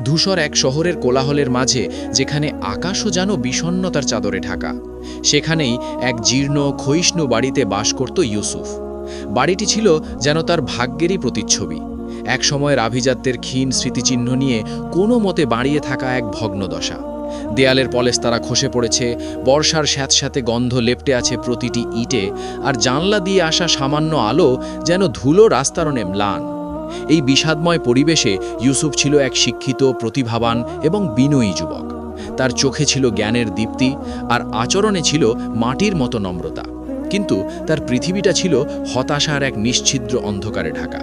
ধূসর এক শহরের কোলাহলের মাঝে, যেখানে আকাশও যেন বিষণ্ণতার চাদরে ঢাকা, সেখানেই এক জীর্ণ ক্ষয়িষ্ণু বাড়িতে বাস করত ইউসুফ। বাড়িটি ছিল যেন তার ভাগ্যেরই প্রতিচ্ছবি। এক সময়ের আভিজাত্যের ক্ষীণ স্মৃতিচিহ্ন নিয়ে কোনো মতে বাড়িয়ে থাকা এক ভগ্নদশা। দেয়ালের পলেস্তারা খসে পড়েছে, বর্ষার স্যাঁতস্যাঁতে গন্ধ লেপ্টে আছে প্রতিটি ইটে, আর জানলা দিয়ে আসা সামান্য আলো যেন ধুলো রাস্তারণে ম্লান। এই বিষাদময় পরিবেশে ইউসুফ ছিল এক শিক্ষিত, প্রতিভাবান এবং বিনয়ী যুবক। তার চোখে ছিল জ্ঞানের দীপ্তি, আর আচরণে ছিল মাটির মতো নম্রতা। কিন্তু তার পৃথিবীটা ছিল হতাশার এক নিশ্ছিদ্র অন্ধকারে ঢাকা।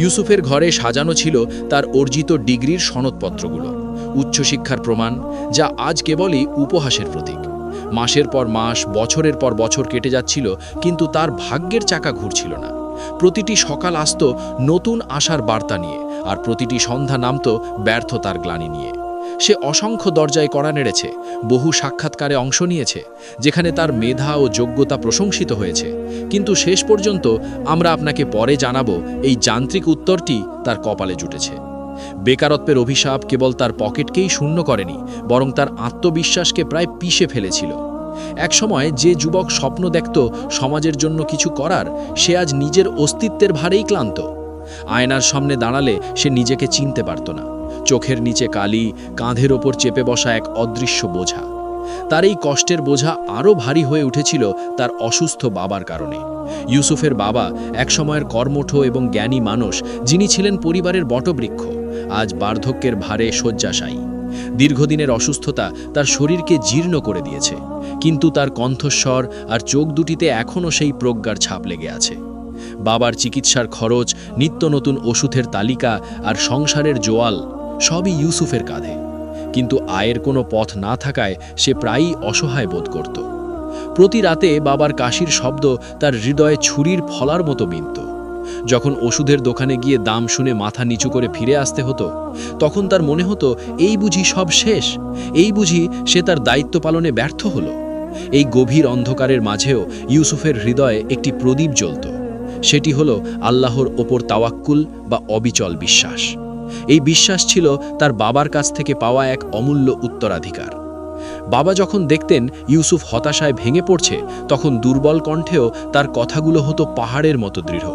ইউসুফের ঘরে সাজানো ছিল তার অর্জিত ডিগ্রির সনদপত্রগুলো, উচ্চশিক্ষার প্রমাণ, যা আজ কেবলই উপহাসের প্রতীক। মাসের পর মাস, বছরের পর বছর কেটে যাচ্ছিল, কিন্তু তার ভাগ্যের চাকা ঘুরছিল না। প্রতিটি সকাল আসত নতুন আশার বার্তা নিয়ে, আর প্রতিটি সন্ধ্যা নামত ব্যর্থতার গ্লানি নিয়ে। সে অসংখ্য দরজায় কড়া নেড়েছে, বহু সাক্ষাৎকারে অংশ নিয়েছে, যেখানে তার মেধা ও যোগ্যতা প্রশংসিত হয়েছে। কিন্তু শেষ পর্যন্ত আমরা আপনাকে পরে জানাবো, এই যান্ত্রিক উত্তরটি তার কপালে জুটেছে। বেকারত্বের অভিশাপ কেবল তার পকেটকেই শূন্য করেনি, বরং তার আত্মবিশ্বাসকে প্রায় পিষে ফেলেছিল। একসময় যে যুবক স্বপ্ন দেখত সমাজের জন্য কিছু করার, সে আজ নিজের অস্তিত্বের ভারেই ক্লান্ত। আয়নার সামনে দাঁড়ালে সে নিজেকে চিনতে পারত না। চোখের নিচে কালি, কাঁধের ওপর চেপে বসা এক অদৃশ্য বোঝা। তার এই কষ্টের বোঝা আরও ভারী হয়ে উঠেছিল তার অসুস্থ বাবার কারণে। ইউসুফের বাবা একসময়ের কর্মঠ এবং জ্ঞানী মানুষ, যিনি ছিলেন পরিবারের বটবৃক্ষ, আজ বার্ধক্যের ভারে শয্যাশায়ী। দীর্ঘদিনের অসুস্থতা তার শরীরকে জীর্ণ করে দিয়েছে, কিন্তু তার কণ্ঠস্বর আর চোখ দুটিতে এখনও সেই প্রজ্ঞার ছাপ লেগে আছে। বাবার চিকিৎসার খরচ, নিত্য নতুন ওষুধের তালিকা আর সংসারের জোয়াল সবই ইউসুফের কাঁধে। কিন্তু আয়ের কোনো পথ না থাকায় সে প্রায়ই অসহায় বোধ করত। প্রতি রাতে বাবার কাশির শব্দ তার হৃদয়ে ছুরির ফলার মতো বিনত। যখন ওষুধের দোকানে গিয়ে দাম শুনে মাথা নিচু করে ফিরে আসতে হতো, তখন তার মনে হতো, এই বুঝি সব শেষ, এই বুঝি সে তার দায়িত্ব পালনে ব্যর্থ হলো। এই গভীর অন্ধকারের মাঝেও ইউসুফের হৃদয়ে একটি প্রদীপ জ্বলত। সেটি হলো আল্লাহর ওপর তাওয়াক্কুল বা অবিচল বিশ্বাস। এই বিশ্বাস ছিল তার বাবার কাছ থেকে পাওয়া এক অমূল্য উত্তরাধিকার। বাবা যখন দেখতেন ইউসুফ হতাশায় ভেঙে পড়ছে, তখন দুর্বল কণ্ঠেও তার কথাগুলো হতো পাহাড়ের মতো দৃঢ়।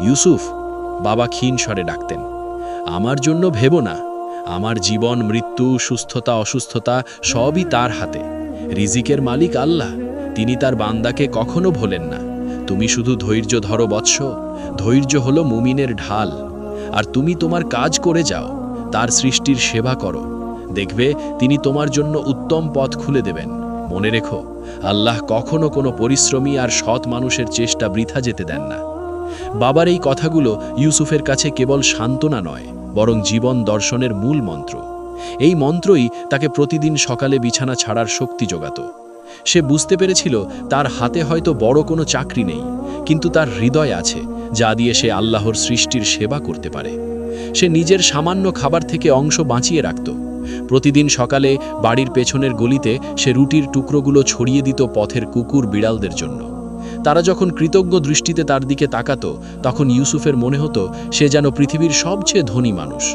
ইউসুফ, বাবা ক্ষীণ স্বরে ডাকতেন, আমার জন্য ভেবো না। আমার জীবন, মৃত্যু, সুস্থতা, অসুস্থতা সবই তার হাতে। রিজিকের মালিক আল্লাহ, তিনি তার বান্দাকে কখনো ভোলেন না। তুমি শুধু ধৈর্য ধরো বৎস, ধৈর্য হলো মুমিনের ঢাল। আর তুমি তোমার কাজ করে যাও, তার সৃষ্টির সেবা করো, দেখবে তিনি তোমার জন্য উত্তম পথ খুলে দেবেন। মনে রেখো, আল্লাহ কখনো কোনো পরিশ্রমী আর সৎ মানুষের চেষ্টা বৃথা যেতে দেন না। বাবার এই কথাগুলো ইউসুফের কাছে কেবল সান্ত্বনা নয়, বরং জীবন দর্শনের মূল মন্ত্র। এই মন্ত্রই তাকে প্রতিদিন সকালে বিছানা ছাড়ার শক্তি যোগাত। সে বুঝতে পেরেছিল তার হাতে হয়তো বড় কোনো চাকরি নেই, কিন্তু তার হৃদয় আছে, যা দিয়ে সে আল্লাহর সৃষ্টির সেবা করতে পারে। সে নিজের সামান্য খাবার থেকে অংশ বাঁচিয়ে রাখত। প্রতিদিন সকালে বাড়ির পেছনের গলিতে সে রুটির টুকরোগুলো ছড়িয়ে দিত পথের কুকুর বিড়ালদের জন্য। তারা যখন কৃতজ্ঞ দৃষ্টিতে তার দিকে তাকাত, তখন ইউসুফের মনে হতো সে যেন পৃথিবীর সবচেয়ে ধনী মানুষ।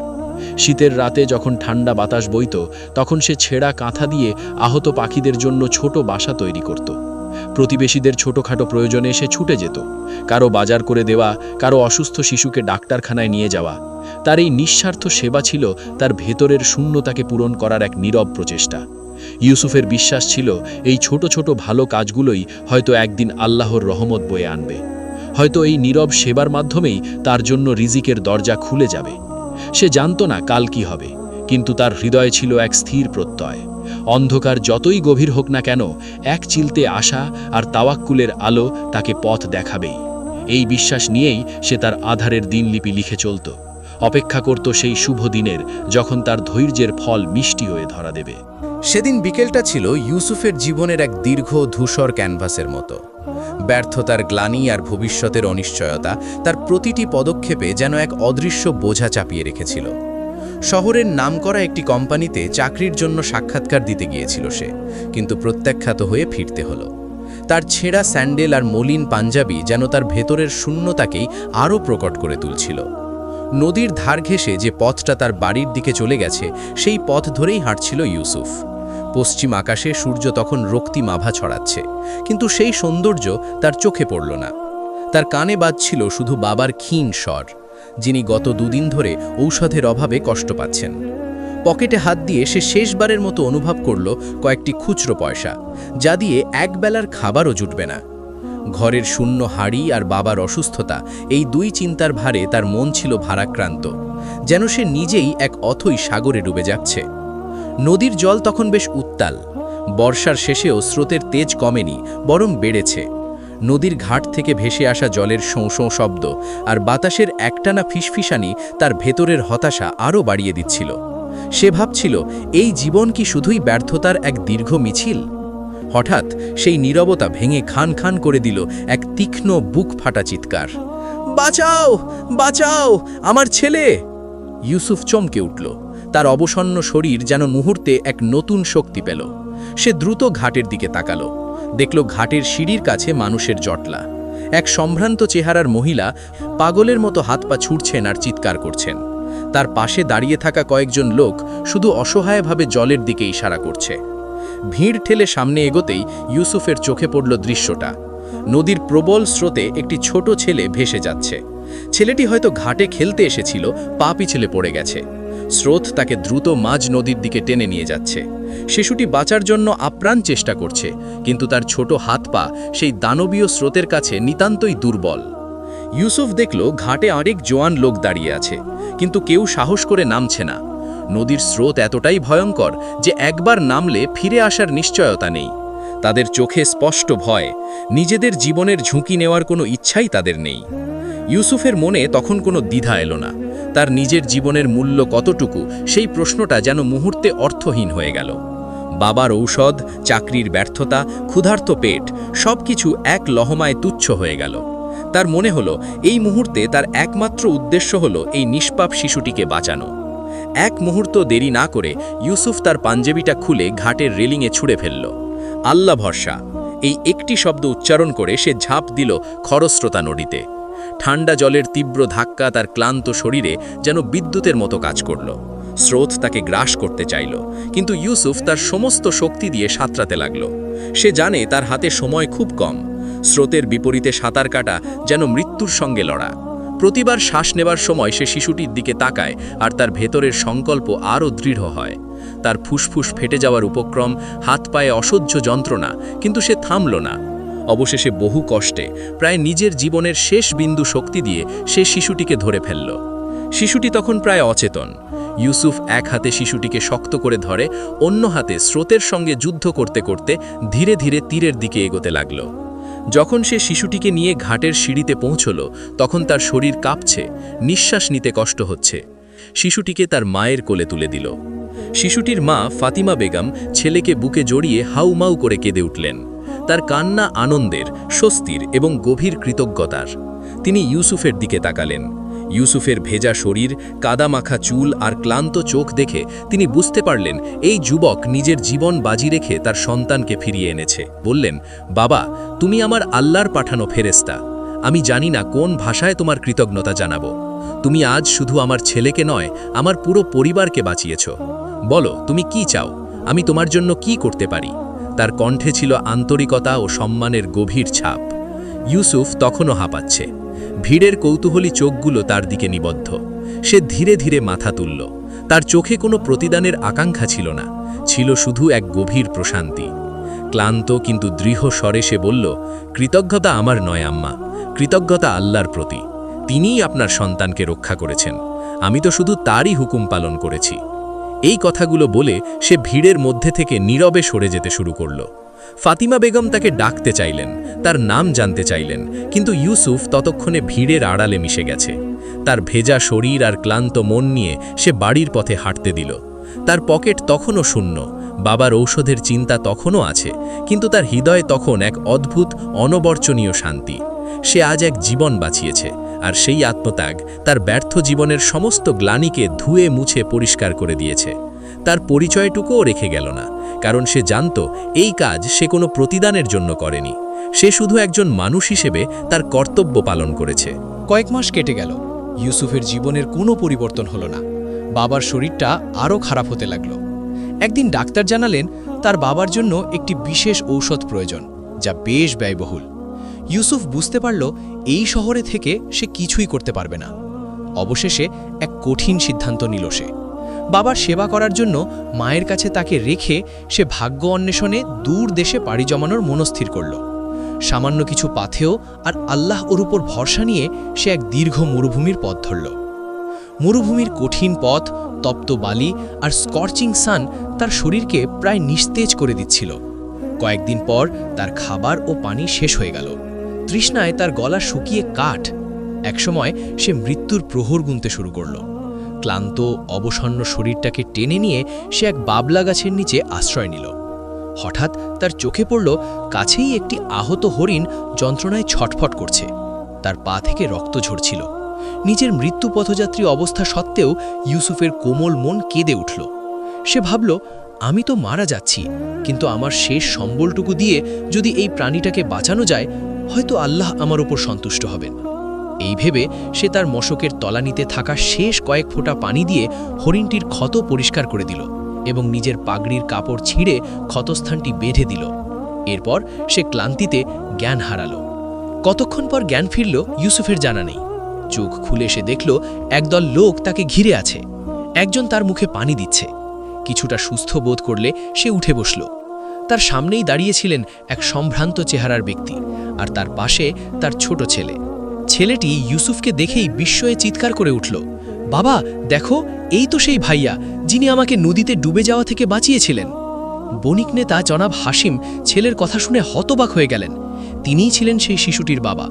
শীতের রাতে যখন ঠান্ডা বাতাস বইত, তখন সে ছেঁড়া কাঁথা দিয়ে আহত পাখিদের জন্য ছোট বাসা তৈরি করত। প্রতিবেশীদের ছোটখাটো প্রয়োজনে সে ছুটে যেত, কারো বাজার করে দেওয়া, কারো অসুস্থ শিশুকে ডাক্তারখানায় নিয়ে যাওয়া। তার এই নিঃস্বার্থ সেবা ছিল তার ভেতরের শূন্যতাকে পূরণ করার এক নীরব প্রচেষ্টা। ইউসুফের বিশ্বাস ছিল, এই ছোট ছোট ভালো কাজগুলোই হয়তো একদিন আল্লাহর রহমত বয়ে আনবে। হয়তো এই নীরব সেবার মাধ্যমেই তার জন্য রিজিকের দরজা খুলে যাবে। সে জানত না কাল কি হবে, কিন্তু তার হৃদয়ে ছিল এক স্থির প্রত্যয়। অন্ধকার যতই গভীর হোক না কেন, এক চিলতে আশা আর তাওয়াক্কুলের আলো তাকে পথ দেখাবেই। এই বিশ্বাস নিয়েই সে তার আধারের দিনলিপি লিখে চলত, অপেক্ষা করত সেই শুভ দিনের, যখন তার ধৈর্যের ফল মিষ্টি হয়ে ধরা দেবে। সেদিন বিকেলটা ছিল ইউসুফের জীবনের এক দীর্ঘ ধূসর ক্যানভাসের মতো। ব্যর্থতার গ্লানি আর ভবিষ্যতের অনিশ্চয়তা তার প্রতিটি পদক্ষেপে যেন এক অদৃশ্য বোঝা চাপিয়ে রেখেছিল। শহরের নামকরা একটি কোম্পানিতে চাকরির জন্য সাক্ষাৎকার দিতে গিয়েছিল সে, কিন্তু প্রত্যাখ্যাত হয়ে ফিরতে হলো। তার ছেঁড়া স্যান্ডেল আর মলিন পাঞ্জাবি যেন তার ভেতরের শূন্যতাকেই আরও প্রকট করে তুলছিল। নদীর ধার ঘেঁষে যে পথটা তার বাড়ির দিকে চলে গেছে সেই পথ ধরেই হাঁটছিল ইউসুফ। পশ্চিম আকাশে সূর্য তখন রক্তিম আভা ছড়াচ্ছে, কিন্তু সেই সৌন্দর্য তার চোখে পড়ল না। তার কানে বাজছিল শুধু বাবার ক্ষীণ স্বর, যিনি গত দুদিন ধরে ঔষধের অভাবে কষ্ট পাচ্ছেন। পকেটে হাত দিয়ে সে শেষবারের মতো অনুভব করল কয়েকটি খুচরো পয়সা, যা দিয়ে একবেলার খাবারও জুটবে না। ঘরের শূন্য হাড়ি আর বাবার অসুস্থতা, এই দুই চিন্তার ভারে তার মন ছিল ভারাক্রান্ত, যেন সে নিজেই এক অথৈ সাগরে ডুবে যাচ্ছে। নদীর জল তখন বেশ উত্তাল। বর্ষার শেষেও স্রোতের তেজ কমেনি, বরং বেড়েছে। নদীর ঘাট থেকে ভেসে আসা জলের শোঁ শোঁ শব্দ আর বাতাসের একটানা ফিসফিসানি তার ভেতরের হতাশা আরও বাড়িয়ে দিচ্ছিল। সে ভাবছিল, এই জীবন কি শুধুই ব্যর্থতার এক দীর্ঘ মিছিল? হঠাৎ সেই নীরবতা ভেঙে খান খান করে দিল এক তীক্ষ্ণ বুক ফাটা চিৎকার। বাঁচাও, বাঁচাও, আমার ছেলে! ইউসুফ চমকে উঠল। তার অবসন্ন শরীর যেন মুহূর্তে এক নতুন শক্তি পেল। সে দ্রুত ঘাটের দিকে তাকালো, দেখল ঘাটের সিঁড়ির কাছে মানুষের জটলা। এক সম্ভ্রান্ত চেহারার মহিলা পাগলের মতো হাত পা ছুটছেন আর চিৎকার করছেন। তার পাশে দাঁড়িয়ে থাকা কয়েকজন লোক শুধু অসহায়ভাবে জলের দিকে ইশারা করছে। ভিড় ঠেলে সামনে এগোতেই ইউসুফের চোখে পড়ল দৃশ্যটা। নদীর প্রবল স্রোতে একটি ছোট ছেলে ভেসে যাচ্ছে। ছেলেটি হয়তো ঘাটে খেলতে এসেছিল, পা পিছলে পড়ে গেছে। স্রোত তাকে দ্রুত মাঝ নদীর দিকে টেনে নিয়ে যাচ্ছে। শিশুটি বাঁচার জন্য আপ্রাণ চেষ্টা করছে, কিন্তু তার ছোট হাত পা সেই দানবীয় স্রোতের কাছে নিতান্তই দুর্বল। ইউসুফ দেখল ঘাটে আরেক জোয়ান লোক দাঁড়িয়ে আছে, কিন্তু কেউ সাহস করে নামছে না। নদীর স্রোত এতটাই ভয়ঙ্কর যে একবার নামলে ফিরে আসার নিশ্চয়তা নেই। তাদের চোখে স্পষ্ট ভয়, নিজেদের জীবনের ঝুঁকি নেওয়ার কোনো ইচ্ছাই তাদের নেই। ইউসুফের মনে তখন কোনো দ্বিধা এলো না। তার নিজের জীবনের মূল্য কতটুকু, সেই প্রশ্নটা যেন মুহূর্তে অর্থহীন হয়ে গেল। বাবার ঔষধ, চাকরির ব্যর্থতা, ক্ষুধার্ত পেট, সবকিছু এক লহমায় তুচ্ছ হয়ে গেল। তার মনে হলো এই মুহূর্তে তার একমাত্র উদ্দেশ্য হলো এই নিষ্পাপ শিশুটিকে বাঁচানো। এক মুহূর্ত দেরি না করে ইউসুফ তার পাঞ্জাবিটা খুলে ঘাটের রেলিংয়ে ছুঁড়ে ফেলল। আল্লাহ ভরসা, এই একটি শব্দ উচ্চারণ করে সে ঝাঁপ দিল খরস্রোতা নদীতে। ঠান্ডা জলের তীব্র ধাক্কা তার ক্লান্ত শরীরে যেন বিদ্যুতের মতো কাজ করল। স্রোত তাকে গ্রাস করতে চাইল, কিন্তু ইউসুফ তার সমস্ত শক্তি দিয়ে সাঁতরাতে লাগল। সে জানে তার হাতে সময় খুব কম। স্রোতের বিপরীতে সাঁতার কাটা যেন মৃত্যুর সঙ্গে লড়া। প্রতিবার শ্বাস নেবার সময় সে শিশুটির দিকে তাকায়, আর তার ভেতরের সংকল্প আরও দৃঢ় হয়। তার ফুসফুস ফেটে যাওয়ার উপক্রম, হাত পায়ে অসহ্য যন্ত্রণা, কিন্তু সে থামল না। অবশেষে বহু কষ্টে, প্রায় নিজের জীবনের শেষ বিন্দু শক্তি দিয়ে সে শিশুটিকে ধরে ফেলল। শিশুটি তখন প্রায় অচেতন। ইউসুফ এক হাতে শিশুটিকে শক্ত করে ধরে, অন্য হাতে স্রোতের সঙ্গে যুদ্ধ করতে করতে ধীরে ধীরে তীরের দিকে এগোতে লাগল। যখন সে শিশুটিকে নিয়ে ঘাটের সিঁড়িতে পৌঁছল, তখন তার শরীর কাঁপছে, নিঃশ্বাস নিতে কষ্ট হচ্ছে। শিশুটিকে তার মায়ের কোলে তুলে দিল। শিশুটির মা ফাতিমা বেগম ছেলেকে বুকে জড়িয়ে হাউমাউ করে কেঁদে উঠলেন। তার কান্না আনন্দের, স্বস্তির এবং গভীর কৃতজ্ঞতার। তিনি ইউসুফের দিকে তাকালেন। ইউসুফের ভেজা শরীর, কাদামাখা চুল আর ক্লান্ত চোখ দেখে তিনি বুঝতে পারলেন এই যুবক নিজের জীবন বাজি রেখে তার সন্তানকে ফিরিয়ে এনেছে। বললেন, বাবা, তুমি আমার আল্লাহর পাঠানো ফেরেশতা। আমি জানি না কোন ভাষায় তোমার কৃতজ্ঞতা জানাবো। তুমি আজ শুধু আমার ছেলেকে নয়, আমার পুরো পরিবারকে বাঁচিয়েছ। বলো, তুমি কি চাও? আমি তোমার জন্য কি করতে পারি? তার কণ্ঠে ছিল আন্তরিকতা ও সম্মানের গভীর ছাপ। ইউসুফ তখনও হাঁপাচ্ছে। ভিড়ের কৌতূহলী চোখগুলো তার দিকে নিবদ্ধ। সে ধীরে ধীরে মাথা তুলল। তার চোখে কোনো প্রতিদানের আকাঙ্ক্ষা ছিল না, ছিল শুধু এক গভীর প্রশান্তি। ক্লান্ত কিন্তু দৃঢ় স্বরে সে বলল, কৃতজ্ঞতা আমার নয় আম্মা, কৃতজ্ঞতা আল্লাহর প্রতি। তিনিই আপনার সন্তানকে রক্ষা করেছেন, আমি তো শুধু তারই হুকুম পালন করেছি। এই কথাগুলো বলে সে ভিড়ের মধ্যে থেকে নীরবে সরে যেতে শুরু করল। ফাতিমা বেগম তাকে ডাকতে চাইলেন, তার নাম জানতে চাইলেন, কিন্তু ইউসুফ ততক্ষণে ভিড়ের আড়ালে মিশে গেছে। তার ভেজা শরীর আর ক্লান্ত মন নিয়ে সে বাড়ির পথে হাঁটতে দিল। তার পকেট তখনও শূন্য, বাবার ঔষধের চিন্তা তখনও আছে, কিন্তু তার হৃদয়ে তখন এক অদ্ভুত অনবর্চনীয় শান্তি। সে আজ এক জীবন বাঁচিয়েছে, আর সেই আত্মত্যাগ তার ব্যর্থ জীবনের সমস্ত গ্লানিকে ধুয়ে মুছে পরিষ্কার করে দিয়েছে। তার পরিচয়টুকুও রেখে গেল না, কারণ সে জানত এই কাজ সে কোনো প্রতিদানের জন্য করেনি। সে শুধু একজন মানুষ হিসেবে তার কর্তব্য পালন করেছে। কয়েক মাস কেটে গেল। ইউসুফের জীবনের কোনো পরিবর্তন হলো না। বাবার শরীরটা আরও খারাপ হতে লাগলো। একদিন ডাক্তার জানালেন তার বাবার জন্য একটি বিশেষ ঔষধ প্রয়োজন, যা বেশ ব্যয়বহুল। ইউসুফ বুঝতে পারল এই শহরে থেকে সে কিছুই করতে পারবে না। অবশেষে এক কঠিন সিদ্ধান্ত নিল সে। বাবার সেবা করার জন্য মায়ের কাছে তাকে রেখে সে ভাগ্য অন্বেষণে দূর দেশে পাড়ি জমানোর মনস্থির করল। সামান্য কিছু পাথেয় আর আল্লাহ ওর উপর ভরসা নিয়ে সে এক দীর্ঘ মরুভূমির পথ ধরল। মরুভূমির কঠিন পথ, তপ্ত বালি আর স্কর্চিং সান তার শরীরকে প্রায় নিস্তেজ করে দিচ্ছিল। কয়েকদিন পর তার খাবার ও পানি শেষ হয়ে গেল। তৃষ্ণায় তার গলা শুকিয়ে কাঠ। একসময় সে মৃত্যুর প্রহর গুনতে শুরু করল। ক্লান্ত অবসন্ন শরীরটাকে টেনে নিয়ে সে এক বাবলা গাছের নিচে আশ্রয় নিল। হঠাৎ তার চোখে পড়ল কাছেই একটি আহত হরিণ যন্ত্রণায় ছটফট করছে। তার পা থেকে রক্ত ঝরছিল। নিজের মৃত্যু পথযাত্রী অবস্থা সত্ত্বেও ইউসুফের কোমল মন কেঁদে উঠল। সে ভাবল, আমি তো মারা যাচ্ছি, কিন্তু আমার শেষ সম্বলটুকু দিয়ে যদি এই প্রাণীটাকে বাঁচানো যায়, হয়তো আল্লাহ আমার উপর সন্তুষ্ট হবেন। এই ভেবে সে তার মশকের তলানিতে থাকা শেষ কয়েক ফোঁটা পানি দিয়ে হরিণটির ক্ষত পরিষ্কার করে দিল এবং নিজের পাগড়ির কাপড় ছিঁড়ে ক্ষতস্থানটি বেঁধে দিল। এরপর সে ক্লান্তিতে জ্ঞান হারালো। কতক্ষণ পর জ্ঞান ফিরল ইউসুফের জানা নেই। চোখ খুলে সে দেখল একদল লোক তাকে ঘিরে আছে। একজন তার মুখে পানি দিচ্ছে। কিছুটা সুস্থ বোধ করলে সে উঠে বসল। তার সামনেই দাঁড়িয়েছিলেন এক সম্ভ্রান্ত চেহারার ব্যক্তি, আর তার পাশে তার ছোট ছেলে। ছেলেটি ইউসুফকে দেখেই বিস্ময়ে চিৎকার করে উঠল, বাবা দেখো, এই তো সেই ভাইয়া যিনি আমাকে নদীতে ডুবে যাওয়া থেকে বাঁচিয়েছিলেন। বণিক নেতা জনাব হাসিম ছেলের কথা শুনে হতবাক হয়ে গেলেন। তিনিই ছিলেন সেই শিশুটির বাবা।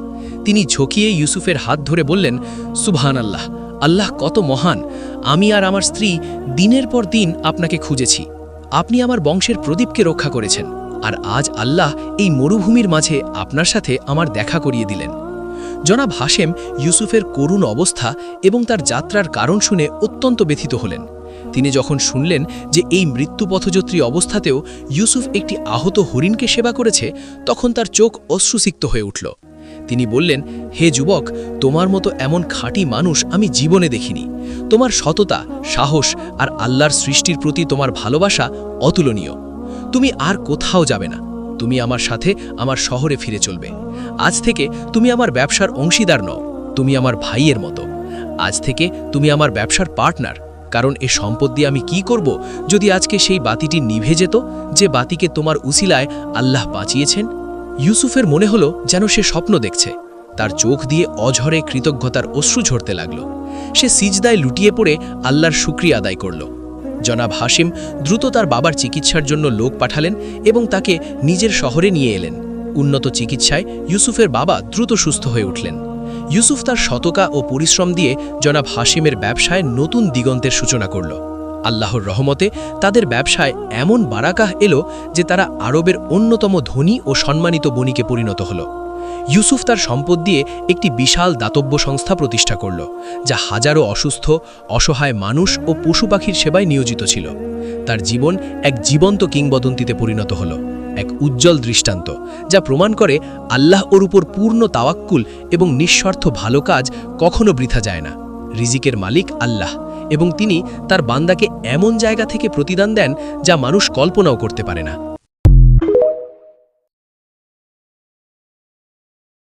তিনি ঝুঁকিয়ে ইউসুফের হাত ধরে বললেন, সুবহানাল্লাহ, আল্লাহ কত মহান! আমি আর আমার স্ত্রী দিনের পর দিন আপনাকে খুঁজেছি। আপনি আমার বংশের প্রদীপকে রক্ষা করেছেন, আর আজ আল্লাহ এই মরুভূমির মাঝে আপনার সাথে আমার দেখা করিয়ে দিলেন। জনাব হাশেম ইউসুফের করুণ অবস্থা এবং তার যাত্রার কারণ শুনে অত্যন্ত ব্যথিত হলেন। তিনি যখন শুনলেন যে এই মৃত্যুপথযাত্রী অবস্থাতেও ইউসুফ একটি আহত হরিণকে সেবা করেছে, তখন তার চোখ অশ্রুসিক্ত হয়ে উঠল। তিনি বললেন, হে যুবক, তোমার মতো এমন খাঁটি মানুষ আমি জীবনে দেখিনি। তোমার সততা, সাহস আর আল্লাহর সৃষ্টির প্রতি তোমার ভালোবাসা অতুলনীয়। তুমি আর কোথাও যাবে না। তুমি আমার সাথে আমার শহরে ফিরে চলবে। আজ থেকে তুমি আমার ব্যবসার অংশীদার নও, তুমি আমার ভাইয়ের মতো। আজ থেকে তুমি আমার ব্যবসার পার্টনার। কারণ এ সম্পদ দিয়ে আমি কি করব যদি আজকে সেই বাতিটি নিভে যেত, যে বাতিকে তোমার উসিলায় আল্লাহ বাঁচিয়েছেন। ইউসুফের মনে হলো যেন সে স্বপ্ন দেখছে। তার চোখ দিয়ে অঝরে কৃতজ্ঞতার অশ্রু ঝরতে লাগল। সে সিজদায় লুটিয়ে পড়ে আল্লাহর শুকরিয়া আদায় করল। জনাব হাশিম দ্রুত তার বাবার চিকিৎসার জন্য লোক পাঠালেন এবং তাকে নিজের শহরে নিয়ে এলেন। উন্নত চিকিৎসায় ইউসুফের বাবা দ্রুত সুস্থ হয়ে উঠলেন। ইউসুফ তার শতকা ও পরিশ্রম দিয়ে জনাব হাশিমের ব্যবসায় নতুন দিগন্তের সূচনা করল। আল্লাহর রহমতে তাদের ব্যবসায় এমন বারাকাহ এলো যে তারা আরবের অন্যতম ধনী ও সম্মানিত বণিকে পরিণত হল। ইউসুফ তার সম্পদ দিয়ে একটি বিশাল দাতব্য সংস্থা প্রতিষ্ঠা করল, যা হাজারো অসুস্থ, অসহায় মানুষ ও পশু পাখির সেবায় নিয়োজিত ছিল। তার জীবন এক জীবন্ত কিংবদন্তিতে পরিণত হল, এক উজ্জ্বল দৃষ্টান্ত, যা প্রমাণ করে আল্লাহ ওর উপর পূর্ণ তাওয়াক্কুল এবং নিঃস্বার্থ ভালো কাজ কখনো বৃথা যায় না। রিজিকের মালিক আল্লাহ, এবং তিনি তার বান্দাকে এমন জায়গা থেকে প্রতিদান দেন যা মানুষ কল্পনাও করতে পারে না।